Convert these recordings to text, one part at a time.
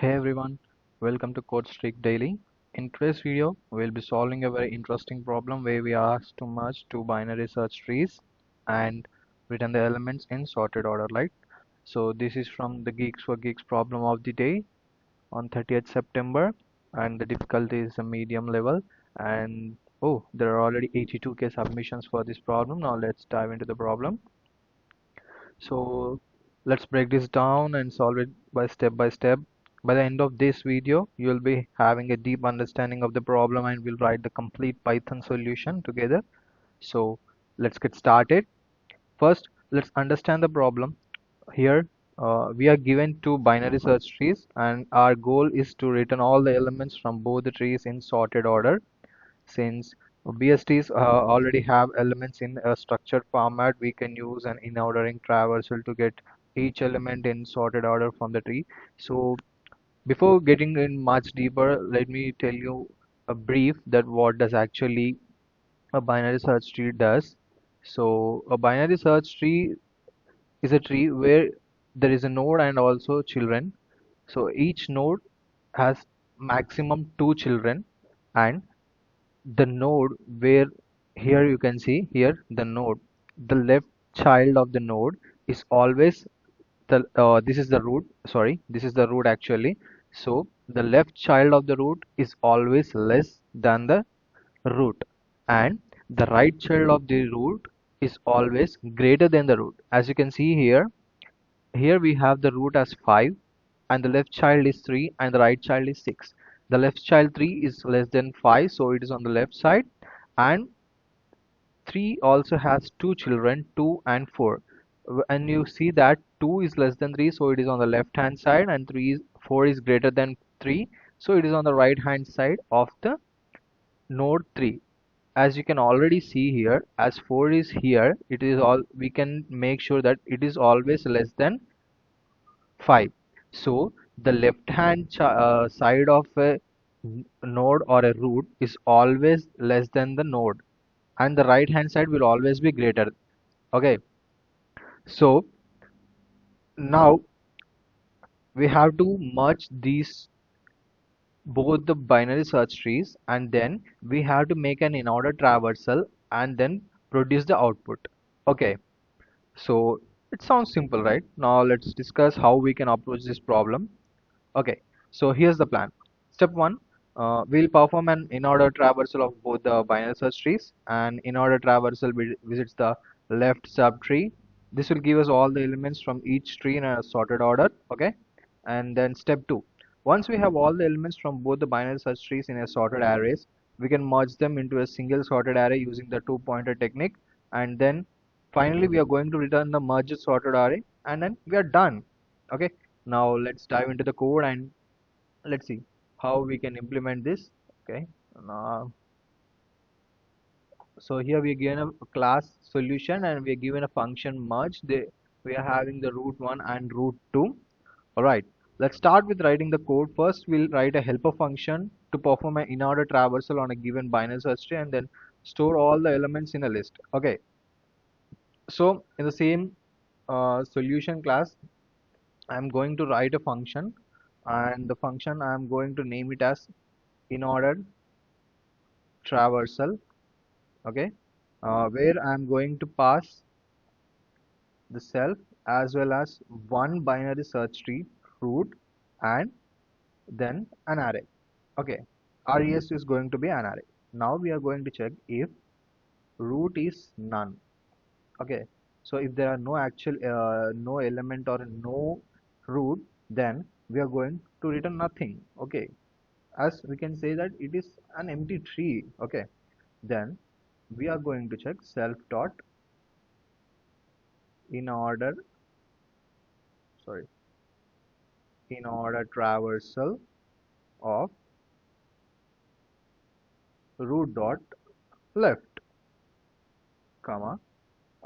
Hey everyone, welcome to CodeStreak Daily. In today's video, we'll be solving a very interesting problem where we are asked to merge two binary search trees and return the elements in sorted order, right? So this is from the Geeks for Geeks problem of the day on 30th September, and the difficulty is a medium level. And oh, there are already 82K submissions for this problem. Now let's dive into the problem. So let's break this down and solve it by step by step. By the end of this video, you will be having a deep understanding of the problem and we'll write the complete Python solution together. So let's get started. First, let's understand the problem. Here, we are given two binary search trees and our goal is to return all the elements from both the trees in sorted order. Since BSTs already have elements in a structured format, we can use an in-ordering traversal to get each element in sorted order from the tree. So before getting in much deeper, let me tell you a brief that what does actually a binary search tree does. So a binary search tree is a tree where there is a node and also children. So each node has maximum two children, and the node where, here you can see here the node, the left child of the node is always the this is the root, sorry, this is the root actually. So the left child of the root is always less than the root, and the right child of the root is always greater than the root. As you can see here, we have the root as 5 and the left child is 3 and the right child is 6. The left child 3 is less than 5, so it is on the left side, and 3 also has two children, 2 and 4. And you see that 2 is less than 3, so it is on the left hand side, and 4 is greater than 3, so it is on the right hand side of the node 3. As you can already see here, as 4 is here, it is all, we can make sure that it is always less than 5. So the left hand side of a node or a root is always less than the node, and the right hand side will always be greater. Okay, so now we have to merge these both the binary search trees, and then we have to make an in-order traversal and then produce the output. Okay, so it sounds simple, right? Now let's discuss how we can approach this problem. Okay, so here's the plan. Step 1, we'll perform an in-order traversal of both the binary search trees, and in-order traversal visits the left subtree. This will give us all the elements from each tree in a sorted order. Okay, and then step 2, once we have all the elements from both the binary search trees in a sorted arrays, we can merge them into a single sorted array using the two pointer technique, and then finally we are going to return the merged sorted array, and then we are done. Okay, now let's dive into the code and let's see how we can implement this. Okay, now, so here we are given a class solution and we are given a function merge. We are having the root 1 and root 2. All right, let's start with writing the code. First, we'll write a helper function to perform an in-order traversal on a given binary search tree and then store all the elements in a list. Okay, so in the same solution class, I'm going to write a function, and the function I'm going to name it as in-order traversal. Okay, where I'm going to pass the self as well as one binary search tree root and then an array. Okay, res is going to be an array. Now we are going to check if root is none. Okay, so if there are no actual no element or no root, then we are going to return nothing. Okay, as we can say that it is an empty tree. Okay, then we are going to check self dot in order, sorry, in order traversal of root dot left, comma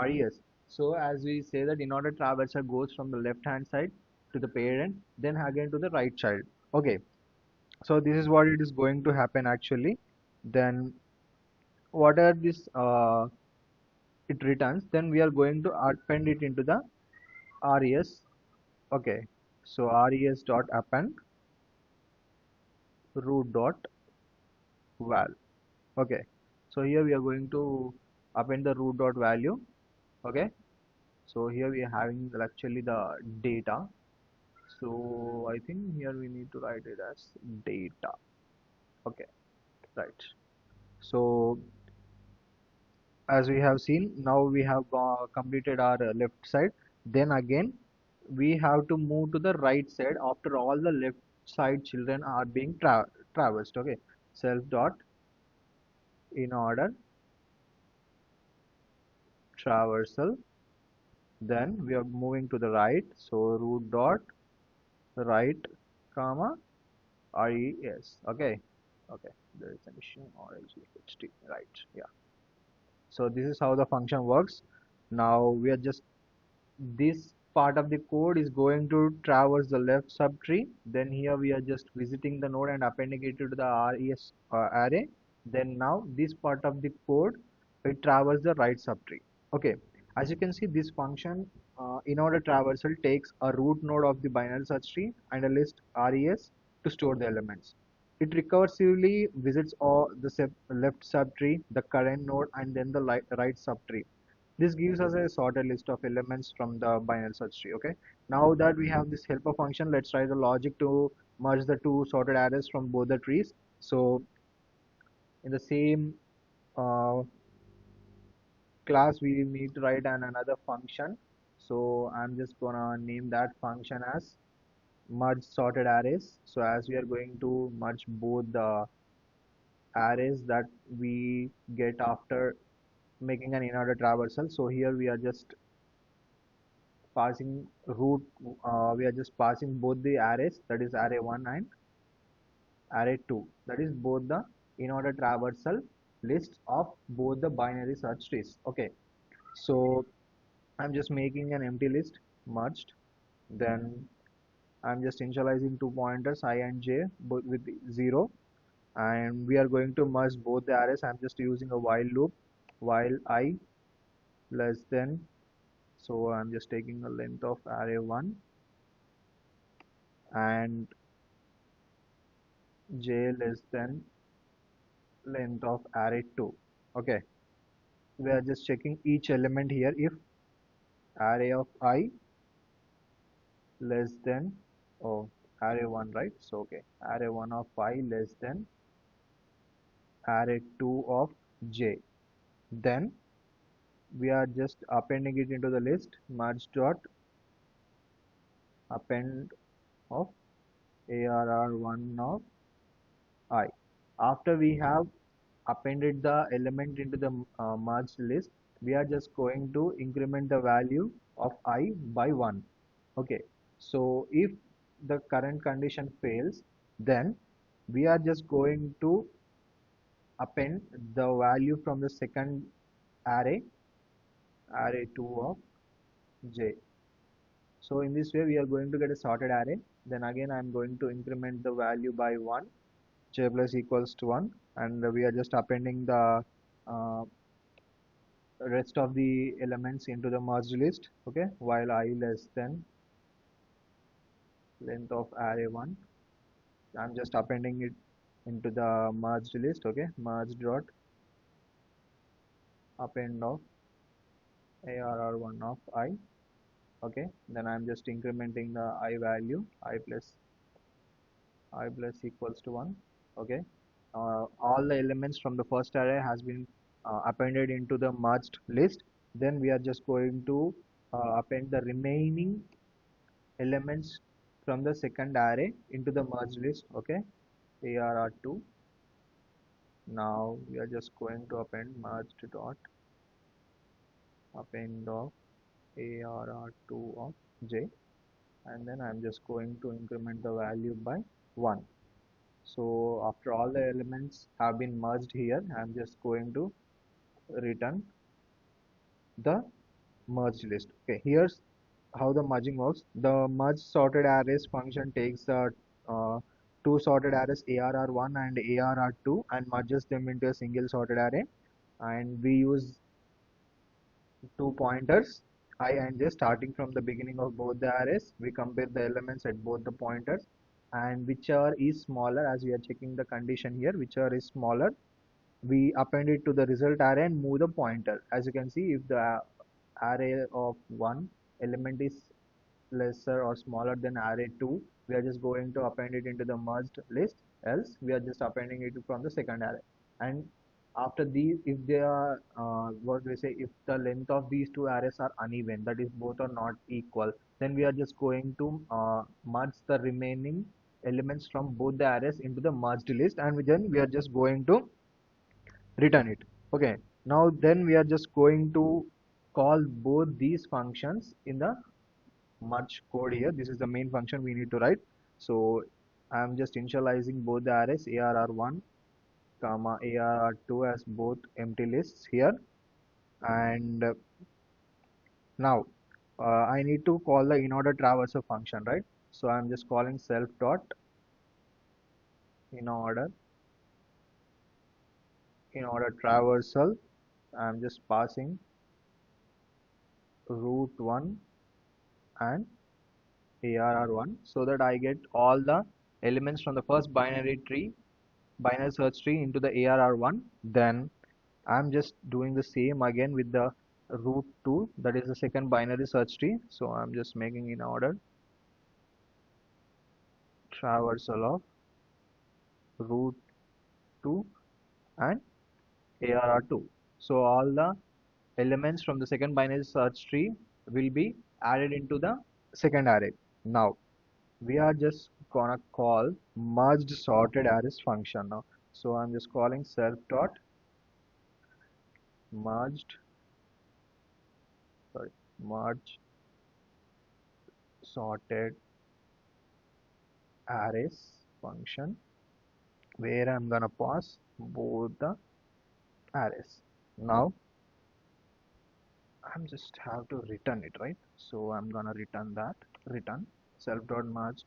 res. So as we say that in order traversal goes from the left hand side to the parent, then again to the right child. Okay, so this is what it is going to happen actually. Then what are this it returns, then we are going to append it into the res. Okay, so res dot append, root dot val. Okay, so here we are going to append the root dot value. Okay, so here we are having actually the data. So I think here we need to write it as data. Okay, right. So as we have seen, now we have completed our left side. Then again we have to move to the right side after all the left side children are being traversed. Okay, self dot in order traversal. Then we are moving to the right, so root dot right comma res. Okay, okay, there is an issue or LGHT, right? Yeah, so this is how the function works. Now we are just, this part of the code is going to traverse the left subtree. Then here we are just visiting the node and appending it to the res array. Then now this part of the code, it traverses the right subtree. Okay, as you can see, this function in order traversal takes a root node of the binary search tree and a list res to store the elements. It recursively visits all the left subtree, the current node, and then the right subtree. This gives us a sorted list of elements from the binary search tree. Okay, now that we have this helper function, let's try the logic to merge the two sorted arrays from both the trees. So in the same uh, class we need to write another function. So I'm just gonna name that function as merge sorted arrays. So as we are going to merge both the arrays that we get after making an in-order traversal, so here we are just passing root, we are just passing both the arrays, that is array 1 and array 2, that is both the in order traversal lists of both the binary search trees. Okay, so I'm just making an empty list merged. Then I'm just initializing two pointers I and j both with 0, and we are going to merge both the arrays. I'm just using a while loop, while I less than, so I'm just taking the length of array 1 and j less than length of array 2. Okay, we are just checking each element here. If array of I less than, oh, array 1, right? So okay, array 1 of I less than array 2 of j, then we are just appending it into the list, merge dot append of arr1 of I. After we have appended the element into the merged list, we are just going to increment the value of I by 1. Okay, so if the current condition fails, then we are just going to append the value from the second array, array 2 of j. So in this way we are going to get a sorted array. Then again I am going to increment the value by 1, j plus equals to 1, and we are just appending the uh, rest of the elements into the merged list. Okay, while I less than length of array 1, I'm just appending it into the merged list. Okay, merge dot append of arr1 of I. Okay, then I'm just incrementing the I value, I plus equals to 1. Okay, all the elements from the first array has been appended into the merged list. Then we are just going to append the remaining elements from the second array into the merged list. Okay, arr2. Now we are just going to append merged dot append of arr2 of j, and then I'm just going to increment the value by 1. So after all the elements have been merged here, I'm just going to return the merged list. Okay, here's how the merging works. The merge sorted arrays function takes the two sorted arrays arr1 and arr2 and merges them into a single sorted array, and we use two pointers I and j starting from the beginning of both the arrays. We compare the elements at both the pointers, and whichever is smaller, as we are checking the condition here, whichever is smaller, we append it to the result array and move the pointer. As you can see, if the array of one element is lesser or smaller than array 2, we are just going to append it into the merged list, else we are just appending it from the second array. And after these, if they are what do we say, if the length of these two arrays are uneven, that is both are not equal, then we are just going to merge the remaining elements from both the arrays into the merged list, and then we are just going to return it. Okay, now then we are just going to call both these functions in the merge code here. This is the main function we need to write. So I'm just initializing both the arrays arr1 comma arr2 as both empty lists here. And now I need to call the in order traversal function, right? So I'm just calling self dot in order traversal. I'm just passing root 1 and arr1 so that I get all the elements from the first binary search tree into the arr1. Then I'm just doing the same again with the root 2, that is the second binary search tree. So I'm just making in order traversal of root 2 and arr2. So all the elements from the second binary search tree will be added into the second array. Now we are just gonna call merged sorted arrays function now. So I'm just calling self dot merged sorry merge sorted arrays function, where I'm gonna pass both the arrays. Now I'm just have to return it, right? So I'm gonna return that, return self dot merge.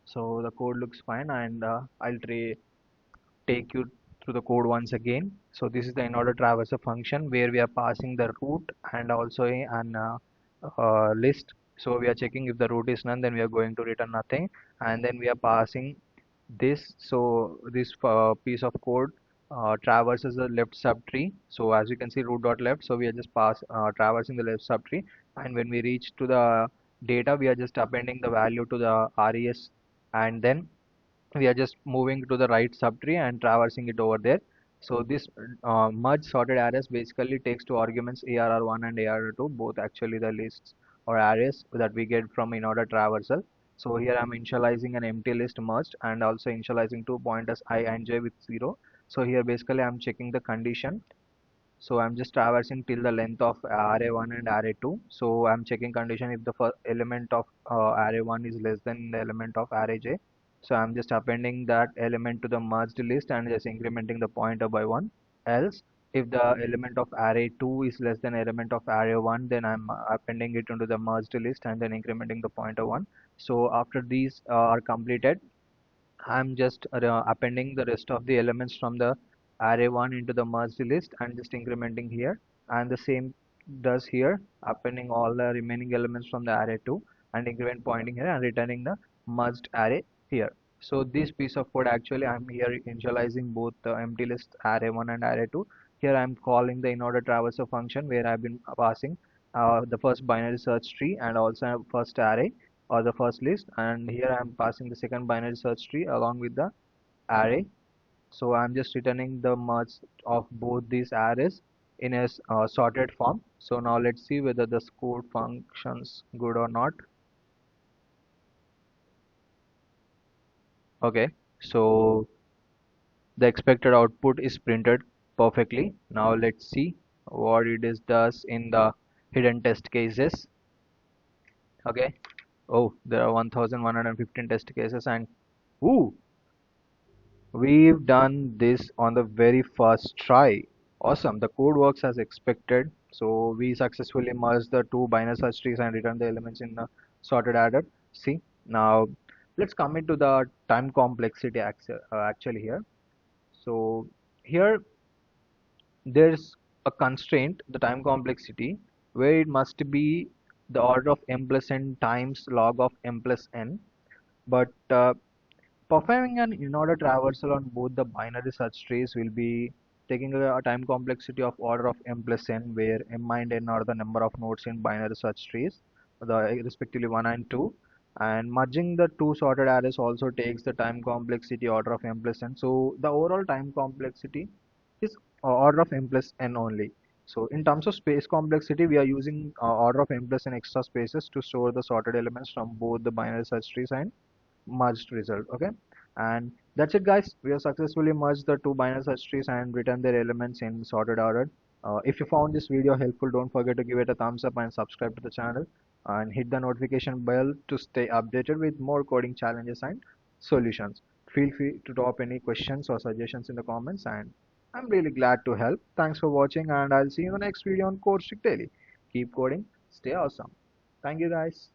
So the code looks fine, and I'll take you through the code once again. So this is the in order traversal function where we are passing the root and also an list. So we are checking if the root is none, then we are going to return nothing, and then we are passing this. So this piece of code traverses the left subtree. So as you can see, root dot left. So we are just traversing the left subtree, and when we reach to the data, we are just appending the value to the res, and then we are just moving to the right subtree and traversing it over there. So this merge sorted arrays basically takes two arguments arr1 and arr2, both actually the lists or arrays that we get from in order traversal. So here I'm initializing an empty list merged and also initializing two pointers I and j with 0. So here basically I'm checking the condition. So I'm just traversing till the length of array1 and array2. So I'm checking condition if the first element of array1 is less than the element of array j. So I'm just appending that element to the merged list and just incrementing the pointer by 1. Else, if the element of array2 is less than element of array1, then I'm appending it into the merged list and then incrementing the pointer 1. So after these are completed, I'm just appending the rest of the elements from the array1 into the merged list and just incrementing here, and the same does here, appending all the remaining elements from the array2 and increment pointing here and returning the merged array here. So this piece of code, actually I'm here initializing both the empty list array1 and array2. Here I'm calling the in order traversal function where I've been passing the first binary search tree and also first array or the first list, and here I'm passing the second binary search tree along with the array. So I'm just returning the merge of both these arrays in a sorted form. So now let's see whether the code functions good or not. Okay, so the expected output is printed perfectly. Now let's see what it is does in the hidden test cases. Okay, oh, there are 1115 test cases, and ooh, we've done this on the very first try. Awesome. The code works as expected. So we successfully merged the two binary search trees and returned the elements in the sorted order. See, now let's come into the time complexity actually here. So here there's a constraint, the time complexity, where it must be the order of m plus n times log of m plus n. But performing an in-order traversal on both the binary search trees will be taking a time complexity of order of m plus n, where m and n are the number of nodes in binary search trees, the respectively 1 and 2. And merging the two sorted arrays also takes the time complexity order of m plus n. So the overall time complexity is order of m plus n only. So in terms of space complexity, we are using order of m plus n extra spaces to store the sorted elements from both the binary search trees and merged result. Okay, and that's it, guys. We have successfully merged the two binary search trees and written their elements in sorted order. If you found this video helpful, don't forget to give it a thumbs up and subscribe to the channel and hit the notification bell to stay updated with more coding challenges and solutions. Feel free to drop any questions or suggestions in the comments, and I'm really glad to help. Thanks for watching, and I'll see you in the next video on CodeStreak Daily. Keep coding, stay awesome. Thank you, guys.